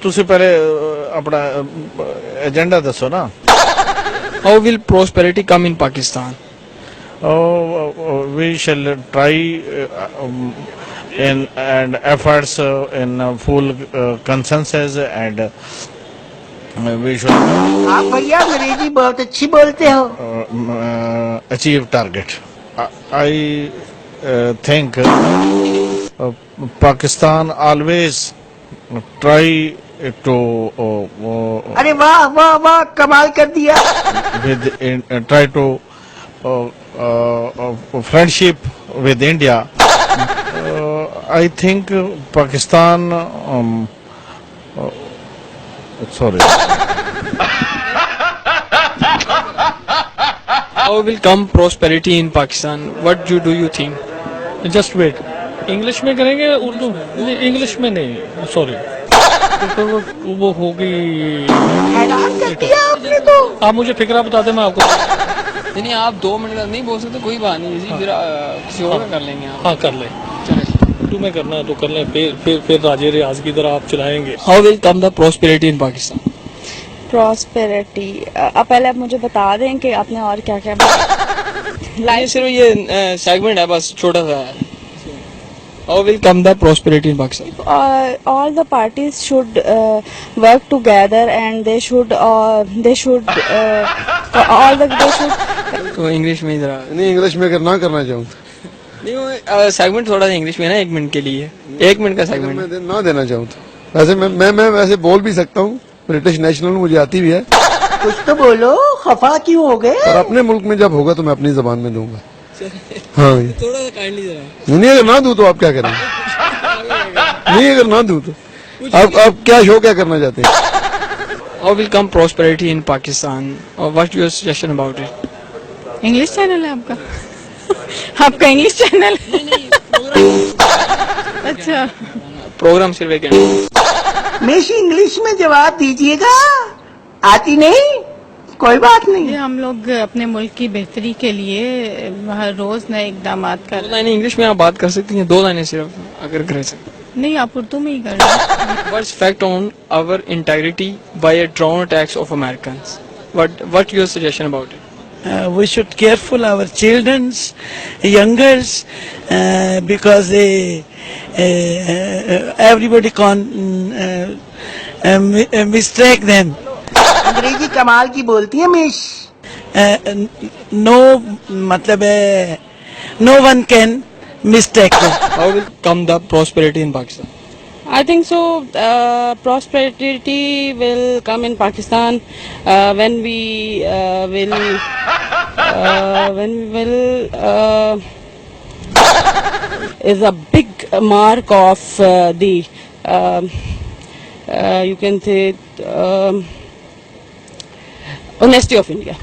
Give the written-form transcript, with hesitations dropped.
ਤੁਸੀਂ ਪਹਿਲੇ ਆਪਣਾ ਏਜੰਡਾ ਦੱਸੋ ਨਾ। How will prosperity come in Pakistan? We shall try in and efforts in full consensus and we should आप भैया अंग्रेजी बहुत अच्छी बोलते हो। achieve target. I think Pakistan always try to अरे वाह वाह वाह, कमाल कर दिया। try to friendship with India. I think Pakistan. Sorry. How will come prosperity in Pakistan? What do you think? Just wait, English में करेंगे उर्दू? इंग्लिश में नहीं, सॉरी, तो वो होगी। हैरान कर दिया आपने तो। आप मुझे फिक्रा बता दें, मैं आपको। नहीं, आप 2 मिनट का नहीं बोल सकते, कोई बात नहीं जी, फिर किसी और का कर लेंगे आप। हाँ कर लें, उर्दू में करना है तो कर लें, फिर राजे रियाज की तरह आप चलाएंगे। How will come the prosperity in Pakistan? Prosperity, अब पहले आप मुझे बता दें कि आपने और क्या क्या ये सिर्फ ये सेगमेंट है, बस छोटा सा है। How will come the prosperity in Pakistan? all the parties should work together and they should all they should तो इंग्लिश में जरा नहीं, इंग्लिश में ना करना चाहूँ नहीं, वो सेगमेंट थोड़ा सा इंग्लिश में है ना, 1 मिनट के लिए, 1 मिनट का सेगमेंट। मैं ना देना चाहूँ तो वैसे मैं वैसे बोल भी सकता हूँ, ब्रिटिश नेशनल मुझे आती भी है, कुछ तो बोलो, खफा क्यों हो गए? और अपने मुल्क में जब होगा तो मैं अपनी जबान में दूंगा। हाँ भैया, थोड़ा सा काइंडली जरा। नहीं अगर ना दूं तो आप क्या करेंगे? नहीं अगर ना दूं तो आप क्या शो क्या करना चाहते हैं? How will come prosperity in Pakistan? Or what's your suggestion about it? English channel है आपका? आपका इंग्लिश चैनल? अच्छा, प्रोग्राम सिर्फ एक हमेशा इंग्लिश में जवाब दीजिएगा, आती नहीं, कोई बात ये नहीं। हम लोग अपने मुल्क की बेहतरी के लिए हर रोज नए इकदाम कर 2 लाइनें इंग्लिश में आप बात कर सकती हैं, 2 लाइनें सिर्फ अगर कर सकते। नहीं, आप उर्दू में ही कर रहे हैं। What's fact on our integrity by a drone attacks of Americans? What your suggestion about it? We should careful our children's, youngers, because everybody can mistake them. अंग्रेजी कमाल की बोलती है मिश। No, मतलब no one can mistake them. How will come the prosperity in Pakistan? I think so. Prosperity will come in Pakistan when we is a big mark of the you can say honesty of India.